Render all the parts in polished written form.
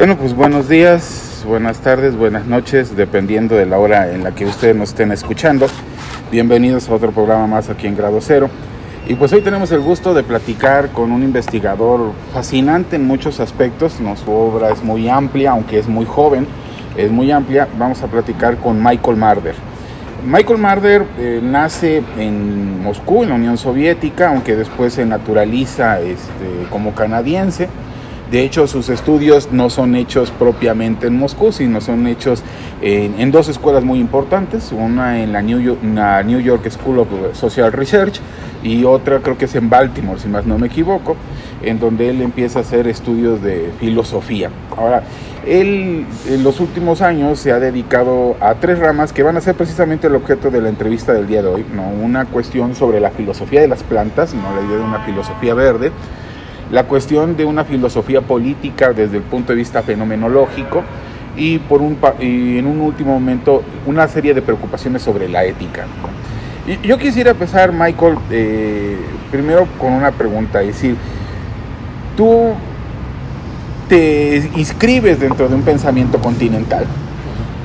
Bueno, pues buenos días, buenas tardes, buenas noches, dependiendo de la hora en la que ustedes nos estén escuchando. Bienvenidos a otro programa más aquí en Grado Cero. Y pues hoy tenemos el gusto de platicar con un investigador fascinante en muchos aspectos. Su obra es muy amplia, aunque es muy joven, es muy amplia. Vamos a platicar con Michael Marder. Michael Marder nace en Moscú, en la Unión Soviética, aunque después se naturaliza como canadiense. De hecho, sus estudios no son hechos propiamente en Moscú, sino son hechos en dos escuelas muy importantes, una en la New York School of Social Research y otra creo que es en Baltimore, si más no me equivoco, en donde él empieza a hacer estudios de filosofía. Ahora, él en los últimos años se ha dedicado a tres ramas que van a ser precisamente el objeto de la entrevista del día de hoy, ¿no? Una cuestión sobre la filosofía de las plantas, no la idea de una filosofía verde, la cuestión de una filosofía política desde el punto de vista fenomenológico y en un último momento una serie de preocupaciones sobre la ética. Y yo quisiera empezar, Michael, primero con una pregunta, es decir, tú te inscribes dentro de un pensamiento continental,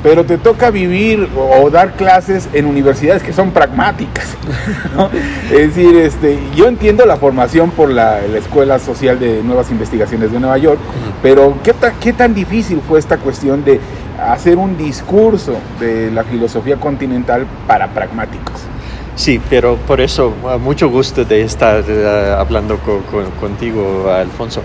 pero te toca vivir o dar clases en universidades que son pragmáticas, ¿no? Es decir, yo entiendo la formación por la Escuela Social de Nuevas Investigaciones de Nueva York, pero ¿qué tan difícil fue esta cuestión de hacer un discurso de la filosofía continental para pragmáticos? Sí, pero por eso, mucho gusto de estar hablando contigo, Alfonso.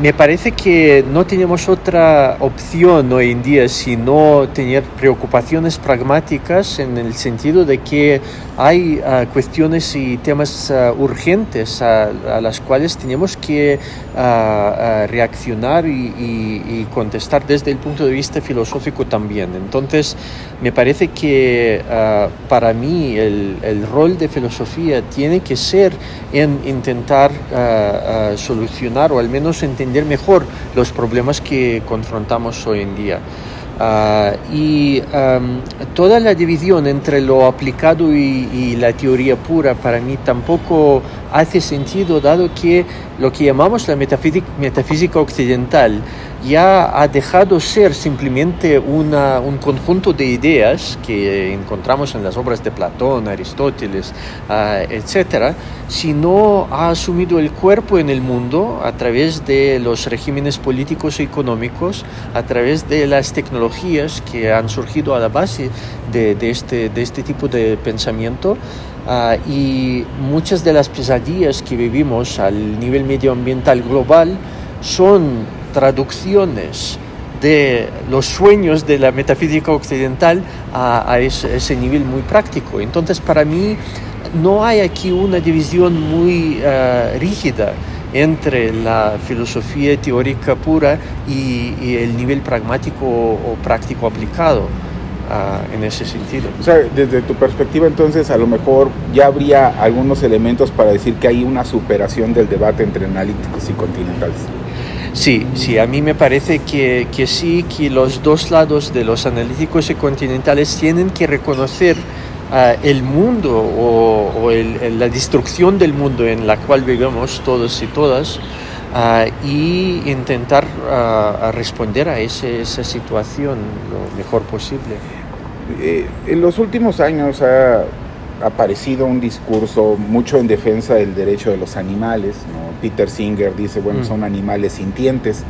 Me parece que no tenemos otra opción hoy en día sino tener preocupaciones pragmáticas en el sentido de que hay cuestiones y temas urgentes a las cuales tenemos que reaccionar y contestar desde el punto de vista filosófico también. Entonces, me parece que para mí el rol de filosofía tiene que ser en intentar solucionar o al menos entender mejor los problemas que confrontamos hoy en día. Toda la división entre lo aplicado y la teoría pura para mí tampoco hace sentido, dado que lo que llamamos la metafísica occidental ya ha dejado ser simplemente un conjunto de ideas que encontramos en las obras de Platón, Aristóteles, etc., sino ha asumido el cuerpo en el mundo a través de los regímenes políticos y económicos, a través de las tecnologías que han surgido a la base de este tipo de pensamiento. Y muchas de las pesadillas que vivimos al nivel medioambiental global son traducciones de los sueños de la metafísica occidental a ese nivel muy práctico. Entonces, para mí, no hay aquí una división muy rígida entre la filosofía teórica pura y el nivel pragmático o práctico aplicado. En ese sentido. O sea, desde tu perspectiva, entonces, a lo mejor ya habría algunos elementos para decir que hay una superación del debate entre analíticos y continentales. Sí, a mí me parece que sí, que los dos lados de los analíticos y continentales tienen que reconocer el mundo o la destrucción del mundo en la cual vivimos todos y todas, y intentar responder a esa situación lo mejor posible. En los últimos años ha aparecido un discurso mucho en defensa del derecho de los animales, ¿no? Peter Singer dice, son animales sintientes.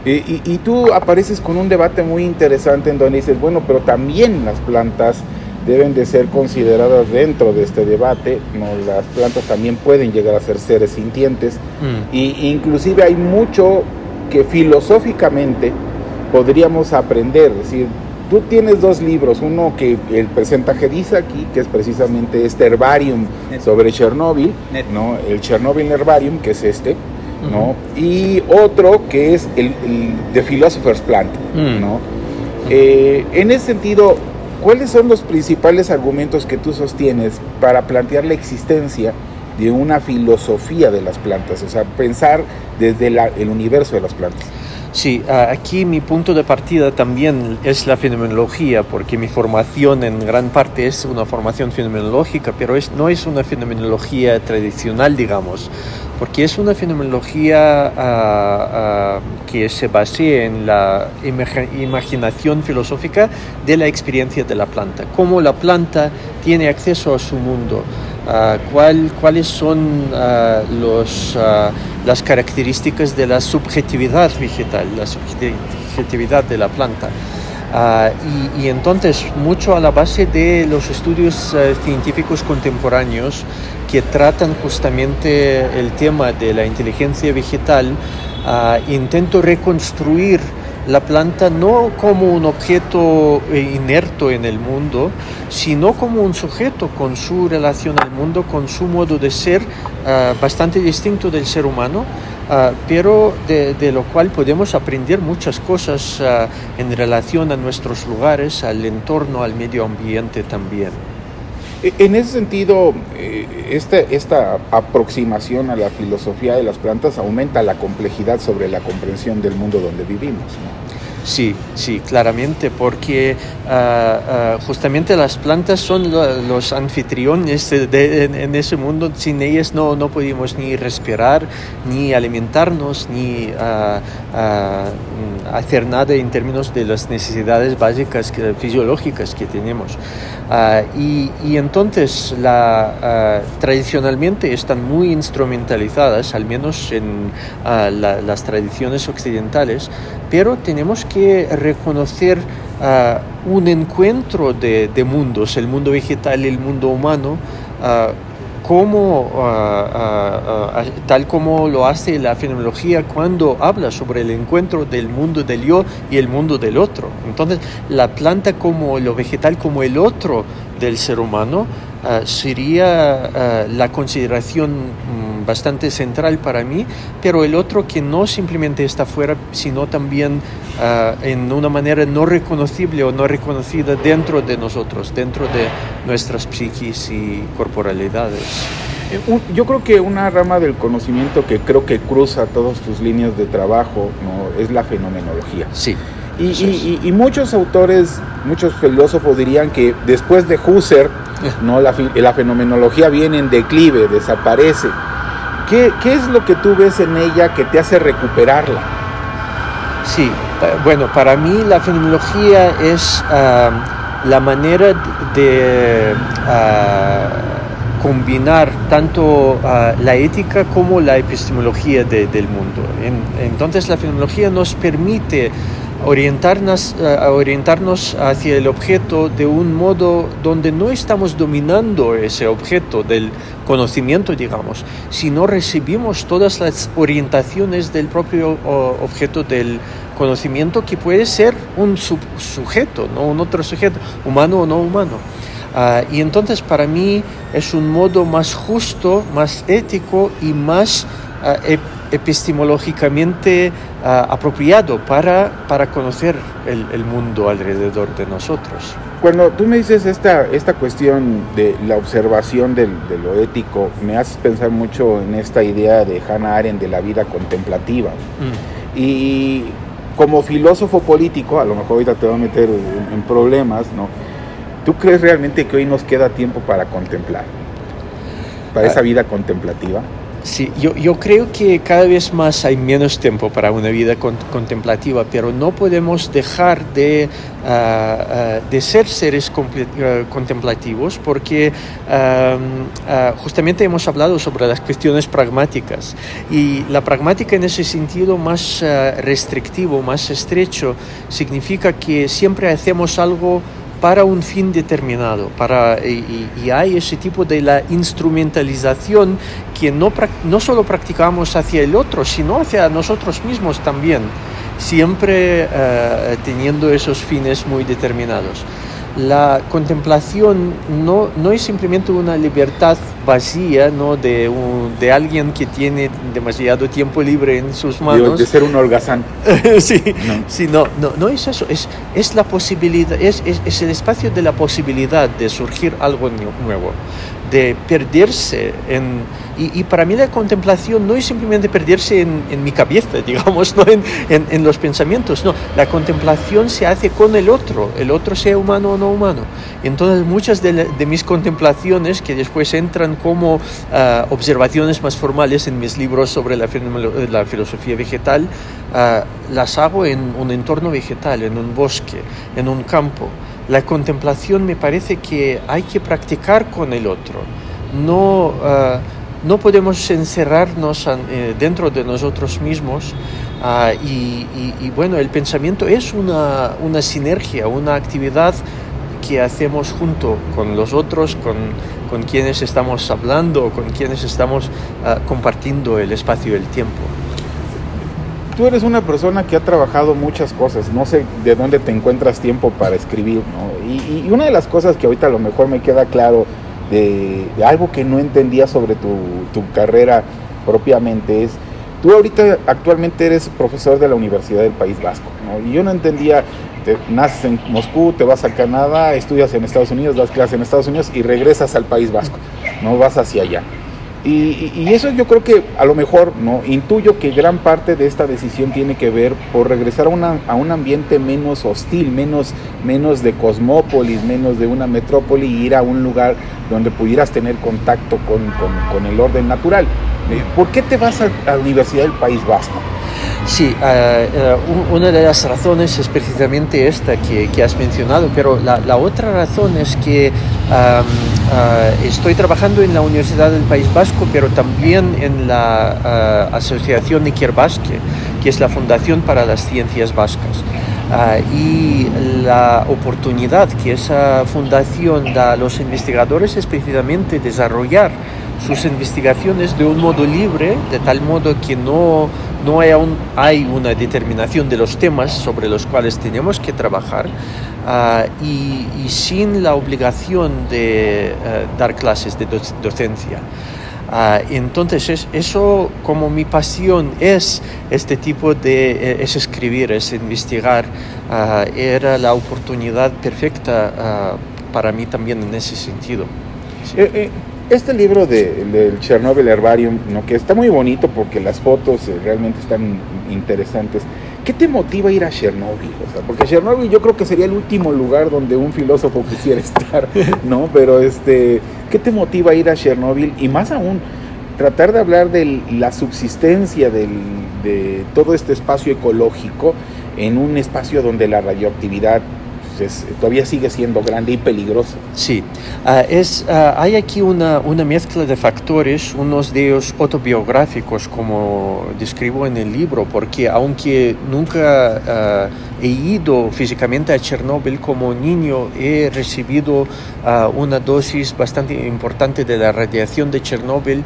Y tú apareces con un debate muy interesante en donde dices, pero también las plantas deben de ser consideradas dentro de este debate, ¿no? Las plantas también pueden llegar a ser seres sintientes, y inclusive hay mucho que filosóficamente podríamos aprender. Es decir, tú tienes dos libros, uno que el presenta Gedisa aquí, que es precisamente este herbarium sobre Chernóbil, ¿no? El Chernobyl Herbarium, que es ¿no? Y otro que es el The Philosopher's Plant, ¿no? En ese sentido, ¿cuáles son los principales argumentos que tú sostienes para plantear la existencia de una filosofía de las plantas? O sea, pensar desde el universo de las plantas. Sí, aquí mi punto de partida también es la fenomenología, porque mi formación en gran parte es una formación fenomenológica, pero no es una fenomenología tradicional, digamos, porque es una fenomenología que se base en la imaginación filosófica de la experiencia de la planta, cómo la planta tiene acceso a su mundo. Cuáles son las características de la subjetividad vegetal, la subjetividad de la planta. Y entonces, mucho a la base de los estudios científicos contemporáneos que tratan justamente el tema de la inteligencia vegetal, intento reconstruir la planta no como un objeto inerto en el mundo, sino como un sujeto con su relación al mundo, con su modo de ser bastante distinto del ser humano, pero de lo cual podemos aprender muchas cosas en relación a nuestros lugares, al entorno, al medio ambiente también. En ese sentido, esta aproximación a la filosofía de las plantas aumenta la complejidad sobre la comprensión del mundo donde vivimos, ¿no? Sí, claramente, porque justamente las plantas son los anfitriones en ese mundo. Sin ellas no podemos ni respirar, ni alimentarnos, ni hacer nada en términos de las necesidades básicas fisiológicas que tenemos. Y entonces tradicionalmente están muy instrumentalizadas, al menos en las tradiciones occidentales, pero tenemos que reconocer un encuentro de mundos, el mundo vegetal y el mundo humano, tal como lo hace la fenomenología cuando habla sobre el encuentro del mundo del yo y el mundo del otro. Entonces, la planta como lo vegetal como el otro del ser humano sería la consideración bastante central para mí, pero el otro que no simplemente está fuera, sino también en una manera no reconocible o no reconocida dentro de nosotros, dentro de nuestras psiquis y corporalidades. Yo creo que una rama del conocimiento que creo que cruza todas tus líneas de trabajo, ¿no?, es la fenomenología. Sí. Y muchos autores, muchos filósofos dirían que después de Husserl, ¿no?, la fenomenología viene en declive, desaparece. ¿Qué es lo que tú ves en ella que te hace recuperarla? Sí, bueno, para mí la fenomenología es la manera de combinar tanto la ética como la epistemología del mundo. Entonces la fenomenología nos permite orientarnos hacia el objeto de un modo donde no estamos dominando ese objeto del conocimiento, digamos, sino recibimos todas las orientaciones del propio objeto del conocimiento, que puede ser un sujeto, ¿no?, un otro sujeto, humano o no humano. Y entonces para mí es un modo más justo, más ético y más epistemológicamente apropiado para conocer el mundo alrededor de nosotros. Cuando tú me dices esta cuestión de la observación de lo ético, me haces pensar mucho en esta idea de Hannah Arendt de la vida contemplativa. Y como filósofo político, a lo mejor ahorita te voy a meter en problemas, ¿no? ¿Tú crees realmente que hoy nos queda tiempo para contemplar? ¿Para esa vida contemplativa? Sí, yo creo que cada vez más hay menos tiempo para una vida contemplativa, pero no podemos dejar de ser seres contemplativos, porque justamente hemos hablado sobre las cuestiones pragmáticas, y la pragmática en ese sentido más restrictivo, más estrecho, significa que siempre hacemos algo para un fin determinado, y hay ese tipo de la instrumentalización que no solo practicamos hacia el otro, sino hacia nosotros mismos también, siempre teniendo esos fines muy determinados. La contemplación no es simplemente una libertad vacía, ¿no?, de alguien que tiene demasiado tiempo libre en sus manos. De ser un holgazán. Sí, no es eso. Es la posibilidad, es el espacio de la posibilidad de surgir algo nuevo. de perderse y para mí la contemplación no es simplemente perderse en mi cabeza, digamos, no en los pensamientos, no, la contemplación se hace con el otro sea humano o no humano. Entonces muchas de mis contemplaciones, que después entran como observaciones más formales en mis libros sobre la filosofía vegetal, las hago en un entorno vegetal, en un bosque, en un campo. La contemplación me parece que hay que practicar con el otro. No podemos encerrarnos dentro de nosotros mismos y bueno, el pensamiento es una sinergia, una actividad que hacemos junto con los otros, con quienes estamos hablando, con quienes estamos compartiendo el espacio y el tiempo. Tú eres una persona que ha trabajado muchas cosas, no sé de dónde te encuentras tiempo para escribir, ¿no? Y una de las cosas que ahorita a lo mejor me queda claro de algo que no entendía sobre tu carrera propiamente es, tú ahorita actualmente eres profesor de la Universidad del País Vasco, ¿no? Y yo no entendía, naces en Moscú, te vas a Canadá, estudias en Estados Unidos, das clases en Estados Unidos y regresas al País Vasco, no vas hacia allá. Y eso yo creo que a lo mejor, no intuyo que gran parte de esta decisión tiene que ver por regresar a un ambiente menos hostil, menos de cosmópolis, menos de una metrópoli, y ir a un lugar donde pudieras tener contacto con el orden natural. ¿Por qué te vas a la Universidad del País Vasco? Sí, una de las razones es precisamente esta que has mencionado, pero la otra razón es que estoy trabajando en la Universidad del País Vasco, pero también en la Asociación Iker Basque, que es la Fundación para las Ciencias Vascas. Y la oportunidad que esa fundación da a los investigadores es precisamente desarrollar sus investigaciones de un modo libre, de tal modo que no hay una determinación de los temas sobre los cuales tenemos que trabajar y sin la obligación de dar clases de docencia. Entonces eso, como mi pasión es este tipo es escribir, es investigar, era la oportunidad perfecta para mí también en ese sentido. Sí. Este libro del Chernobyl Herbarium, ¿no?, que está muy bonito porque las fotos realmente están interesantes. ¿Qué te motiva a ir a Chernobyl? O sea, porque Chernobyl yo creo que sería el último lugar donde un filósofo quisiera estar, ¿no? Pero ¿qué te motiva a ir a Chernobyl? Y más aún, tratar de hablar de la subsistencia de todo este espacio ecológico en un espacio donde la radioactividad todavía sigue siendo grande y peligrosa. Sí, hay aquí una mezcla de factores, unos de ellos autobiográficos, como describo en el libro, porque aunque nunca he ido físicamente a Chernóbil, como niño he recibido una dosis bastante importante de la radiación de Chernóbil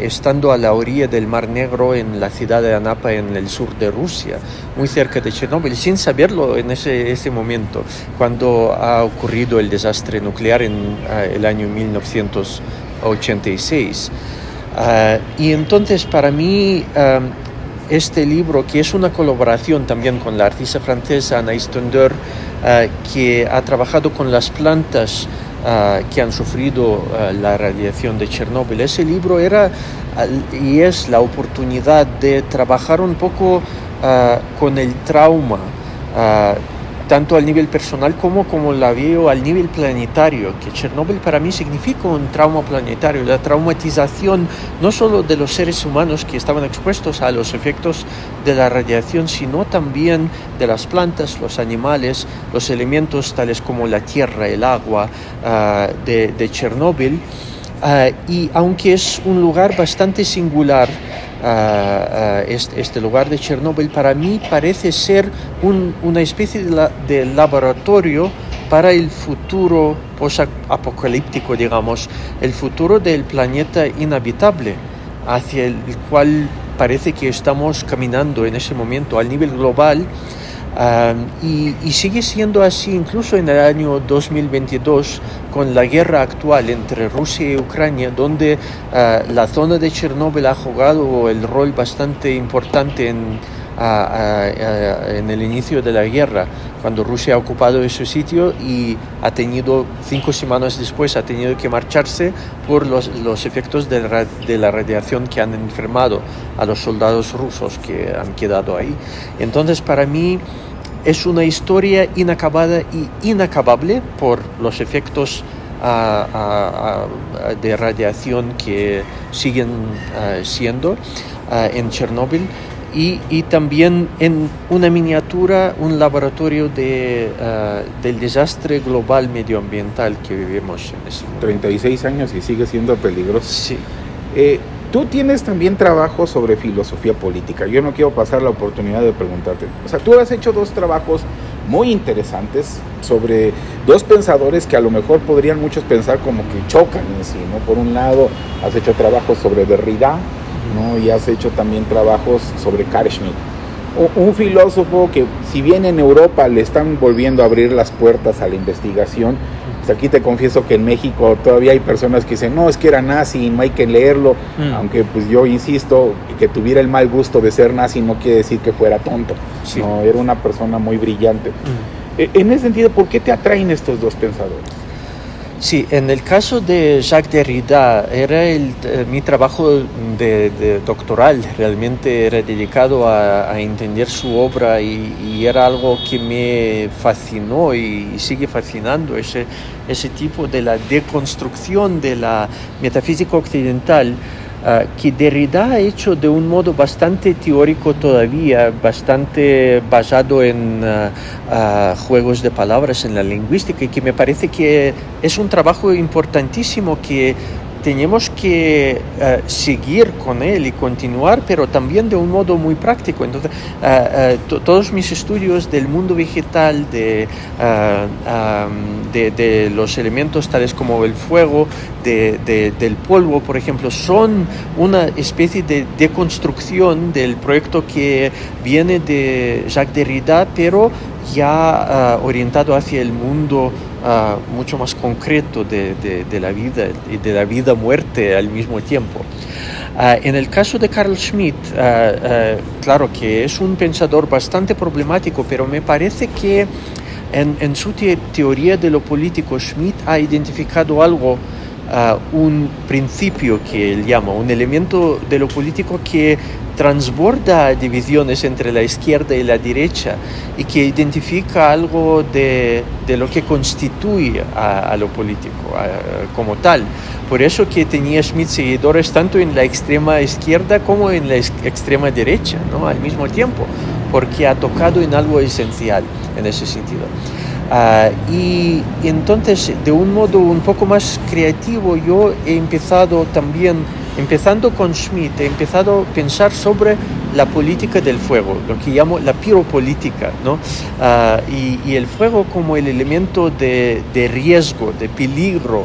estando a la orilla del Mar Negro en la ciudad de Anapa, en el sur de Rusia, muy cerca de Chernóbil, sin saberlo en ese momento, cuando ha ocurrido el desastre nuclear en el año 1986. Y entonces para mí este libro, que es una colaboración también con la artista francesa Anaïs Tonder, que ha trabajado con las plantas que han sufrido la radiación de Chernóbil, ese libro era y es la oportunidad de trabajar un poco con el trauma, tanto al nivel personal como la veo al nivel planetario, que Chernóbil para mí significa un trauma planetario, la traumatización no solo de los seres humanos que estaban expuestos a los efectos de la radiación, sino también de las plantas, los animales, los elementos tales como la tierra, el agua de Chernóbil. Y aunque es un lugar bastante singular, este lugar de Chernóbil para mí parece ser una especie de laboratorio para el futuro post-apocalíptico, digamos, el futuro del planeta inhabitable, hacia el cual parece que estamos caminando en ese momento a nivel global. Y sigue siendo así incluso en el año 2022 con la guerra actual entre Rusia y Ucrania, donde la zona de Chernóbil ha jugado el rol bastante importante en el inicio de la guerra, cuando Rusia ha ocupado ese sitio y ha tenido 5 semanas después ha tenido que marcharse por los efectos de la radiación que han enfermado a los soldados rusos que han quedado ahí. Entonces, para mí es una historia inacabada y inacabable por los efectos de radiación que siguen siendo en Chernóbil, y también en una miniatura, un laboratorio del desastre global medioambiental que vivimos en ese momento. 36 años y sigue siendo peligroso. Sí. Tú tienes también trabajo sobre filosofía política. Yo no quiero pasar la oportunidad de preguntarte. O sea, tú has hecho 2 trabajos muy interesantes sobre 2 pensadores que a lo mejor podrían muchos pensar como que chocan en sí, ¿no? Por un lado, has hecho trabajos sobre Derrida, ¿no? Y has hecho también trabajos sobre Carl Schmitt. Un filósofo que, si bien en Europa le están volviendo a abrir las puertas a la investigación, pues aquí te confieso que en México todavía hay personas que dicen, no, es que era nazi, no hay que leerlo, aunque pues yo insisto, que tuviera el mal gusto de ser nazi no quiere decir que fuera tonto, sí. No, era una persona muy brillante. En ese sentido, ¿por qué te atraen estos 2 pensadores? Sí, en el caso de Jacques Derrida, era mi trabajo de doctoral, realmente era dedicado a entender su obra, y era algo que me fascinó y sigue fascinando, ese tipo de la deconstrucción de la metafísica occidental, que Derrida ha hecho de un modo bastante teórico todavía, bastante basado en juegos de palabras en la lingüística, y que me parece que es un trabajo importantísimo que tenemos que seguir con él y continuar, pero también de un modo muy práctico. Entonces, todos mis estudios del mundo vegetal, de los elementos tales como el fuego, del polvo, por ejemplo, son una especie de deconstrucción del proyecto que viene de Jacques Derrida, pero ya orientado hacia el mundo mucho más concreto de la vida y de la vida-muerte al mismo tiempo. En el caso de Carl Schmitt, claro que es un pensador bastante problemático, pero me parece que en su teoría de lo político, Schmitt ha identificado algo, un principio que él llama, un elemento de lo político que transborda divisiones entre la izquierda y la derecha, y que identifica algo de lo que constituye a lo político como tal. Por eso que tenía Schmitt seguidores tanto en la extrema izquierda como en la extrema derecha, ¿no? Al mismo tiempo, porque ha tocado en algo esencial en ese sentido. Y entonces, de un modo un poco más creativo, yo he empezado también, empezando con Schmitt, he empezado a pensar sobre la política del fuego, lo que llamo la piropolítica, ¿no? Y el fuego como el elemento de riesgo, de peligro,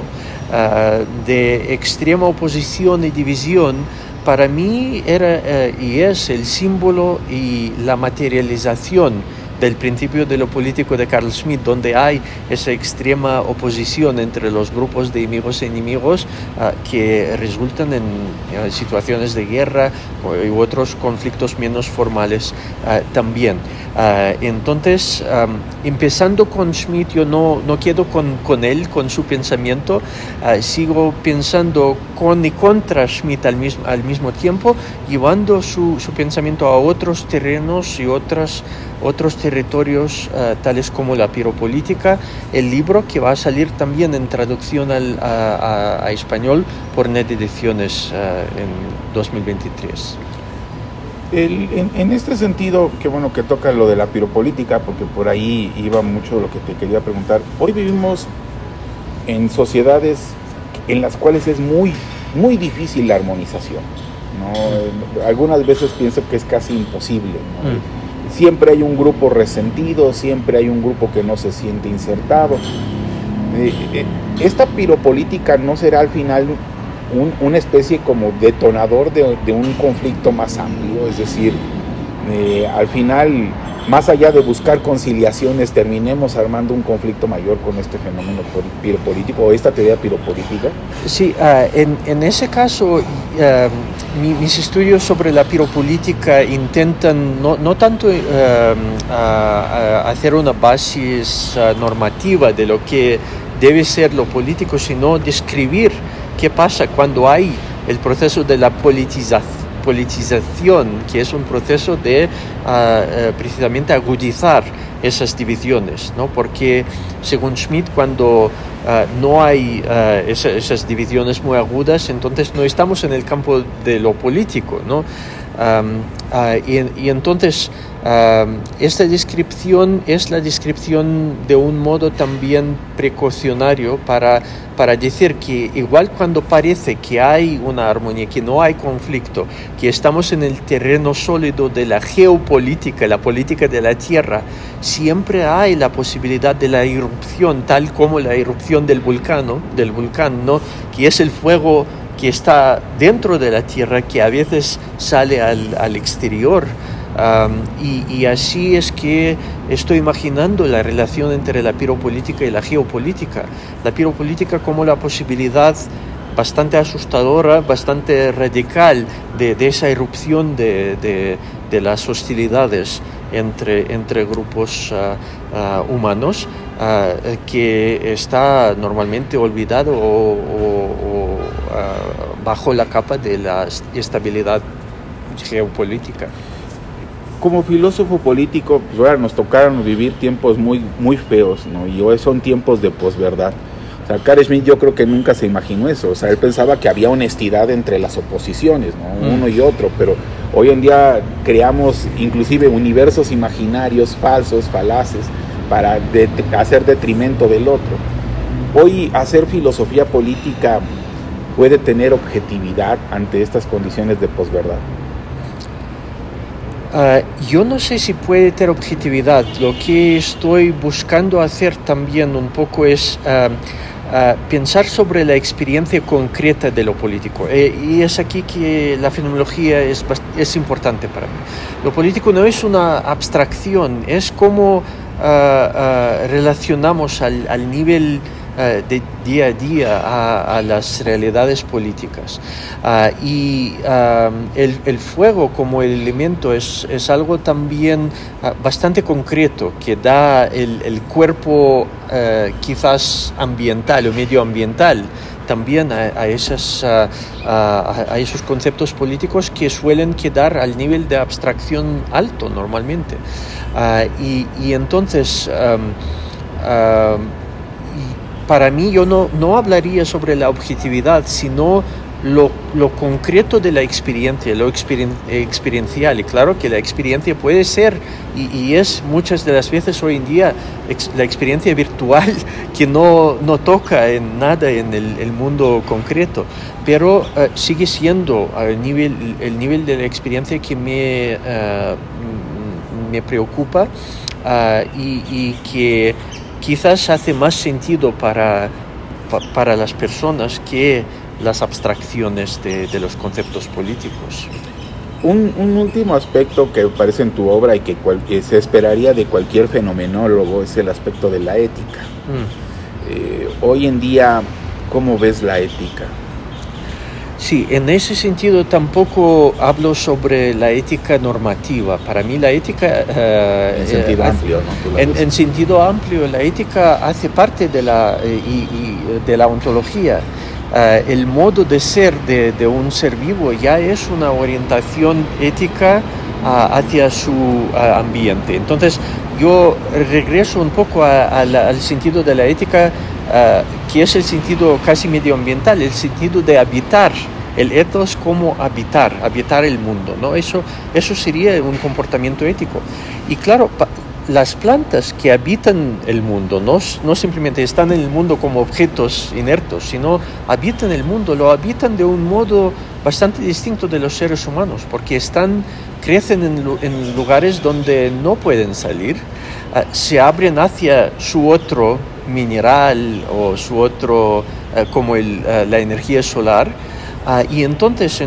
de extrema oposición y división, para mí era y es el símbolo y la materialización del principio de lo político de Carl Schmitt, donde hay esa extrema oposición entre los grupos de amigos e enemigos que resultan en situaciones de guerra y otros conflictos menos formales también. Entonces, empezando con Schmitt, yo no quedo con él, con su pensamiento, sigo pensando con y contra Schmitt al mismo tiempo, llevando su pensamiento a otros terrenos y otros territorios, tales como la piropolítica, el libro que va a salir también en traducción a español por Net Ediciones en 2023. En este sentido, qué bueno que toca lo de la piropolítica, porque por ahí iba mucho lo que te quería preguntar. Hoy vivimos en sociedades en las cuales es muy, muy difícil la armonización, ¿no? Algunas veces pienso que es casi imposible, ¿no? Siempre hay un grupo resentido, siempre hay un grupo que no se siente insertado. Esta piropolítica no será al final una especie como detonador de un conflicto más amplio, es decir, al final más allá de buscar conciliaciones, terminemos armando un conflicto mayor con este fenómeno piropolítico o esta teoría piropolítica? Sí, en ese caso, mis estudios sobre la piropolítica intentan no tanto hacer una base normativa de lo que debe ser lo político, sino describir qué pasa cuando hay el proceso de la politización, que es un proceso de precisamente agudizar esas divisiones, ¿no? Porque según Schmitt, cuando no hay esas divisiones muy agudas, entonces no estamos en el campo de lo político, ¿no? Y entonces esta descripción es la descripción de un modo también precaucionario para decir que igual cuando parece que hay una armonía, que no hay conflicto, que estamos en el terreno sólido de la geopolítica, la política de la tierra, siempre hay la posibilidad de la irrupción, tal como la irrupción del volcán, ¿no? Que es el fuego que está dentro de la tierra, que a veces sale al exterior. Y así es que estoy imaginando la relación entre la piropolítica y la geopolítica. La piropolítica como la posibilidad bastante asustadora, bastante radical de esa irrupción de las hostilidades entre grupos humanos, que está normalmente olvidado o bajo la capa de la estabilidad geopolítica. Como filósofo político, pues ahora nos tocaron vivir tiempos muy, muy feos, ¿no? Y hoy son tiempos de posverdad. O sea, Carl Schmitt yo creo que nunca se imaginó eso. O sea, él pensaba que había honestidad entre las oposiciones, ¿no? Uno y otro, pero hoy en día creamos inclusive universos imaginarios, falsos, falaces, para hacer detrimento del otro. Hoy hacer filosofía política puede tener objetividad ante estas condiciones de posverdad. Yo no sé si puede tener objetividad. Lo que estoy buscando hacer también un poco es pensar sobre la experiencia concreta de lo político. Y es aquí que la fenomenología es importante para mí. Lo político no es una abstracción, es como relacionamos al nivel de día a día a las realidades políticas. Y el fuego como elemento es algo también bastante concreto, que da el cuerpo quizás ambiental o medioambiental también a esos conceptos políticos que suelen quedar al nivel de abstracción alto normalmente. Y entonces para mí yo no hablaría sobre la objetividad, sino lo concreto de la experiencia, lo experiencial. Y claro que la experiencia puede ser, y es muchas de las veces hoy en día, la experiencia virtual que no toca en nada en el mundo concreto, pero sigue siendo el nivel de la experiencia que me preocupa y que quizás hace más sentido para las personas que las abstracciones de los conceptos políticos. Un último aspecto que aparece en tu obra y que se esperaría de cualquier fenomenólogo es el aspecto de la ética. Hoy en día, ¿cómo ves la ética? Sí, en ese sentido tampoco hablo sobre la ética normativa. Para mí la ética... en sentido amplio, ¿no? En sentido amplio, la ética hace parte de la ontología. El modo de ser de un ser vivo ya es una orientación ética hacia su ambiente. Entonces, yo regreso un poco al sentido de la ética, que es el sentido casi medioambiental, el sentido de habitar, el ethos como habitar el mundo, ¿no? Eso sería un comportamiento ético. Y claro, las plantas que habitan el mundo no simplemente están en el mundo como objetos inertos, sino habitan el mundo, lo habitan de un modo bastante distinto de los seres humanos, porque crecen en lugares donde no pueden salir, se abren hacia su otro mineral o su otro, como la energía solar, y entonces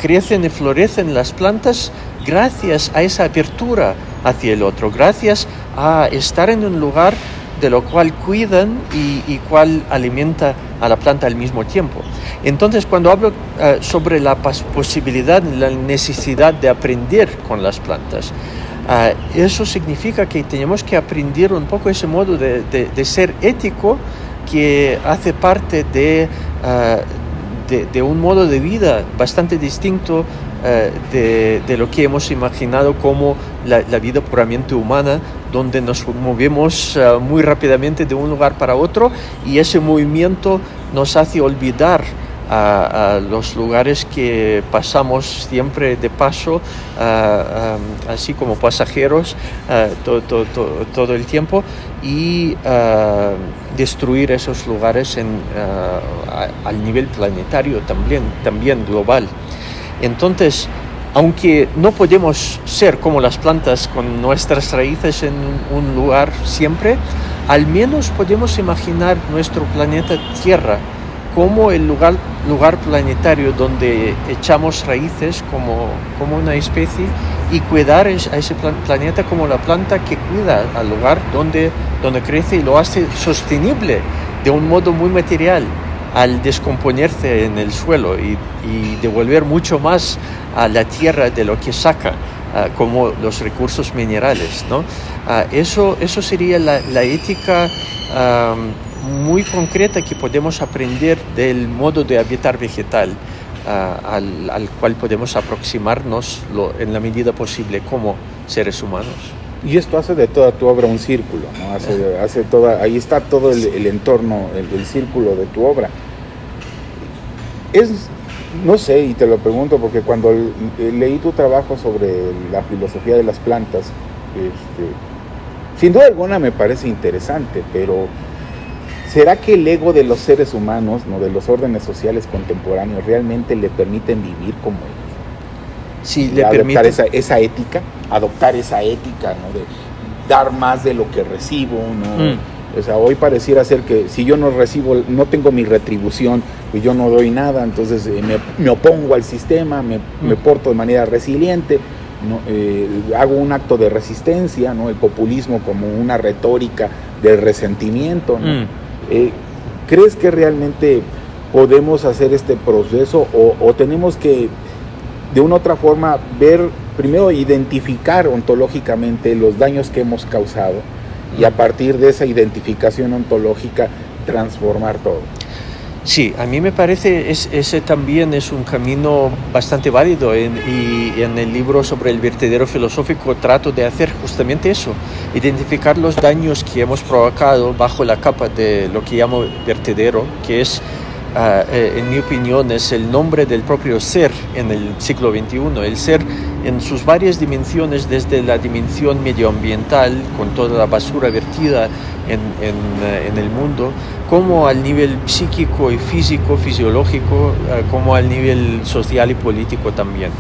crecen y florecen las plantas gracias a esa apertura hacia el otro, gracias a estar en un lugar de lo cual cuidan y cual alimenta a la planta al mismo tiempo. Entonces, cuando hablo sobre la posibilidad, la necesidad de aprender con las plantas, eso significa que tenemos que aprender un poco ese modo de ser ético que hace parte de un modo de vida bastante distinto de lo que hemos imaginado como la vida puramente humana, donde nos movemos muy rápidamente de un lugar para otro, y ese movimiento nos hace olvidar a los lugares que pasamos siempre de paso, así como pasajeros todo el tiempo, y destruir esos lugares al nivel planetario también global. Entonces, aunque no podemos ser como las plantas con nuestras raíces en un lugar siempre, al menos podemos imaginar nuestro planeta Tierra como el lugar planetario donde echamos raíces como una especie, y cuidar a ese planeta como la planta que cuida al lugar donde crece, y lo hace sostenible de un modo muy material al descomponerse en el suelo y devolver mucho más a la tierra de lo que saca, como los recursos minerales, ¿no? Eso sería la ética muy concreta que podemos aprender del modo de habitar vegetal, al cual podemos aproximarnos en la medida posible como seres humanos. Y esto hace de toda tu obra un círculo, ¿no? Ahí está todo el entorno, el círculo de tu obra. No sé, y te lo pregunto porque cuando leí tu trabajo sobre la filosofía de las plantas, sin duda alguna me parece interesante, pero ¿será que el ego de los seres humanos, ¿no?, de los órdenes sociales contemporáneos, realmente le permiten vivir como ellos? Sí, le permite adoptar esa ética, ¿no?, de dar más de lo que recibo, ¿no? O sea, hoy pareciera ser que si yo no recibo, no tengo mi retribución, pues yo no doy nada, entonces me opongo al sistema, me porto de manera resiliente, ¿no? Hago un acto de resistencia, ¿no? El populismo como una retórica del resentimiento, ¿no? ¿Crees que realmente podemos hacer este proceso o tenemos que de una u otra forma ver, primero identificar ontológicamente los daños que hemos causado y a partir de esa identificación ontológica transformar todo? Sí, a mí me parece ese también es un camino bastante válido, y en el libro sobre el vertedero filosófico trato de hacer justamente eso, identificar los daños que hemos provocado bajo la capa de lo que llamo vertedero, que es, en mi opinión, es el nombre del propio ser en el siglo XXI, el ser en sus varias dimensiones, desde la dimensión medioambiental, con toda la basura vertida en el mundo, como al nivel psíquico y físico, fisiológico, como al nivel social y político también.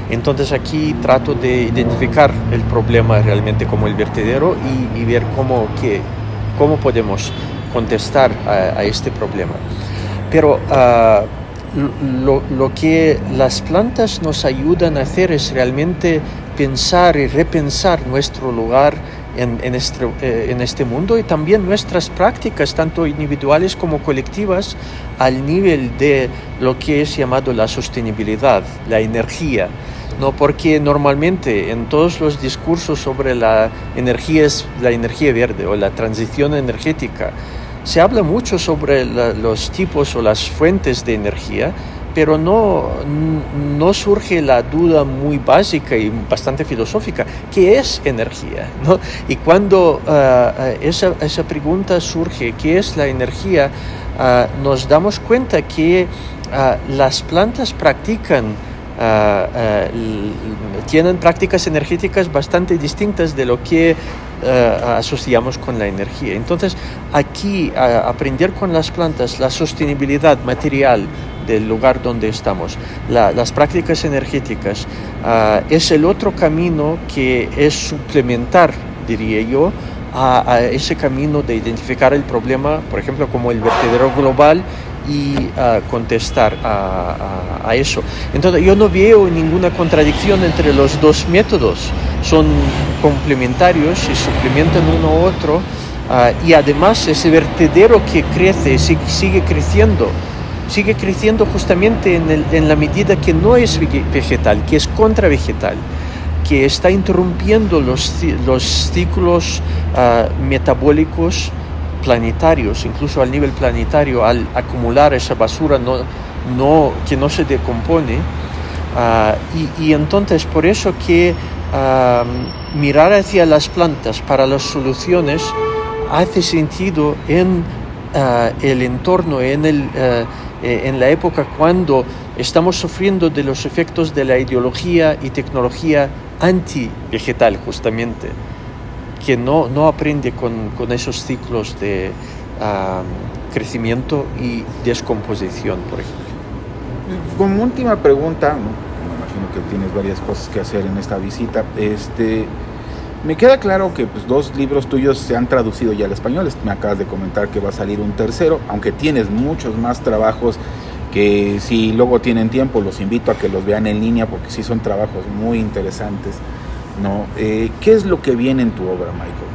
Entonces aquí trato de identificar el problema realmente como el vertedero y ver cómo podemos contestar a este problema. Pero lo que las plantas nos ayudan a hacer es realmente pensar y repensar nuestro lugar en este mundo, y también nuestras prácticas, tanto individuales como colectivas, al nivel de lo que es llamado la sostenibilidad, la energía, ¿no? Porque normalmente en todos los discursos sobre la energía verde o la transición energética, se habla mucho sobre los tipos o las fuentes de energía, pero no surge la duda muy básica y bastante filosófica: ¿qué es energía?, ¿no? Y cuando esa pregunta surge, ¿qué es la energía?, nos damos cuenta que las plantas tienen prácticas energéticas bastante distintas de lo que asociamos con la energía. Entonces, aquí aprender con las plantas la sostenibilidad material del lugar donde estamos, las prácticas energéticas, es el otro camino que es suplementar, diría yo, a ese camino de identificar el problema, por ejemplo, como el vertedero global, y contestar a eso. Entonces yo no veo ninguna contradicción entre los dos métodos, son complementarios y suplementan uno a otro, y además ese vertedero que crece, sigue creciendo justamente en la medida que no es vegetal, que es contravegetal, que está interrumpiendo los ciclos metabólicos planetarios, incluso al nivel planetario, al acumular esa basura que no se decompone. Y entonces por eso que mirar hacia las plantas para las soluciones hace sentido en el entorno, en la época cuando estamos sufriendo de los efectos de la ideología y tecnología anti-vegetal, justamente, que no aprende con esos ciclos de crecimiento y descomposición, por ejemplo. Como última pregunta, ¿no? Me imagino que tienes varias cosas que hacer en esta visita. Me queda claro que pues, 2 libros tuyos se han traducido ya al español. Me acabas de comentar que va a salir un tercero, aunque tienes muchos más trabajos que si luego tienen tiempo los invito a que los vean en línea porque sí son trabajos muy interesantes, ¿no? ¿Qué es lo que viene en tu obra, Michael?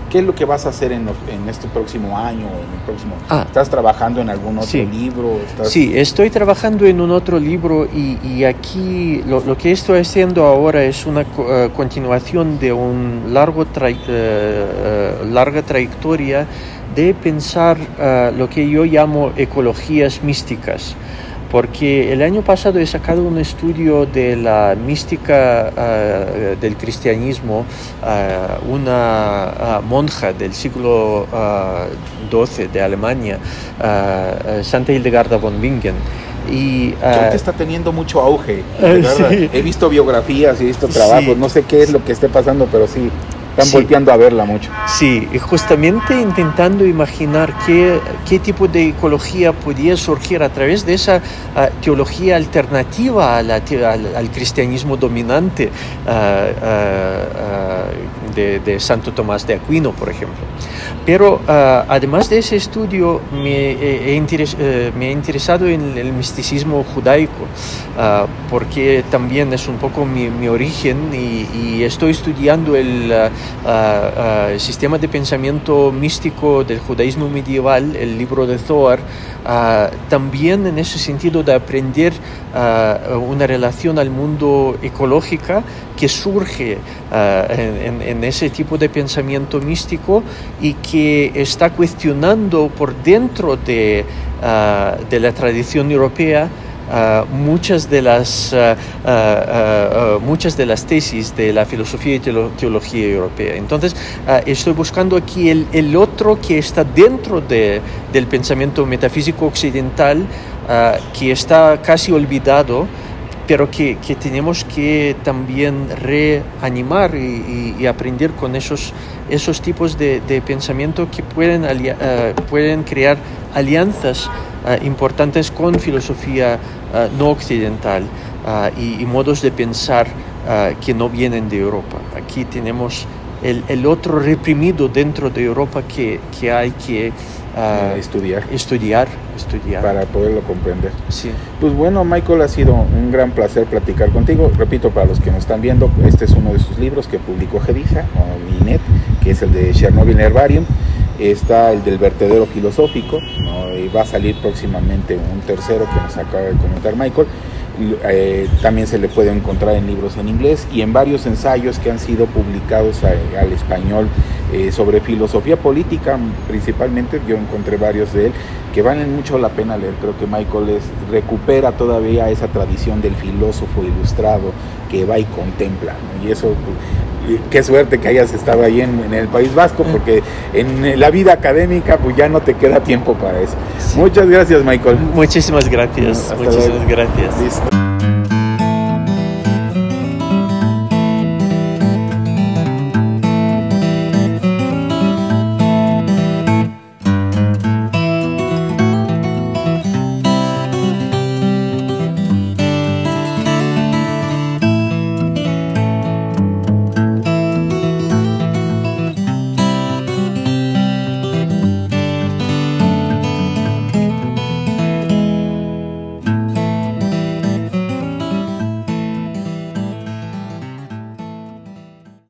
¿Qué es lo que vas a hacer en este próximo año o en el próximo? ¿Estás trabajando en algún otro libro? Sí, estoy trabajando en un otro libro y aquí lo que estoy haciendo ahora es una continuación de una larga trayectoria de pensar lo que yo llamo ecologías místicas. Porque el año pasado he sacado un estudio de la mística del cristianismo, una monja del siglo XII de Alemania, Santa Hildegarda von Bingen. Y ahorita está teniendo mucho auge, sí. He visto biografías y he visto trabajos, sí. No sé qué es lo que esté pasando, pero sí. Están volteando a verla mucho. Sí, y justamente intentando imaginar qué tipo de ecología podía surgir a través de esa teología alternativa al cristianismo dominante de Santo Tomás de Aquino, por ejemplo. Pero además de ese estudio me he interesado en el misticismo judaico, porque también es un poco mi origen y estoy estudiando el sistema de pensamiento místico del judaísmo medieval, el libro de Zohar, también en ese sentido de aprender una relación al mundo ecológica que surge en ese tipo de pensamiento místico y que está cuestionando por dentro de la tradición europea muchas de las tesis de la filosofía y teología europea. Entonces estoy buscando aquí el otro que está dentro del pensamiento metafísico occidental, que está casi olvidado, pero que tenemos que también reanimar y aprender con esos tipos de pensamiento que pueden crear alianzas importantes con filosofía no occidental y modos de pensar que no vienen de Europa. Aquí tenemos el otro reprimido dentro de Europa que hay que estudiar para poderlo comprender. Sí. Pues bueno, Michael, ha sido un gran placer platicar contigo. Repito, para los que nos están viendo, este es uno de sus libros que publicó Gedisa o Inet, que es el de Chernobyl Herbarium. Está el del vertedero filosófico, ¿no? Y va a salir próximamente un tercero que nos acaba de comentar Michael. También se le puede encontrar en libros en inglés y en varios ensayos que han sido publicados al español sobre filosofía política principalmente. Yo encontré varios de él que valen mucho la pena leer. Creo que Michael recupera todavía esa tradición del filósofo ilustrado que va y contempla, ¿no? Y eso, qué suerte que hayas estado ahí en el País Vasco, porque en la vida académica pues ya no te queda tiempo para eso. Sí. Muchas gracias, Michael. Muchísimas gracias. Muchísimas gracias. Listo.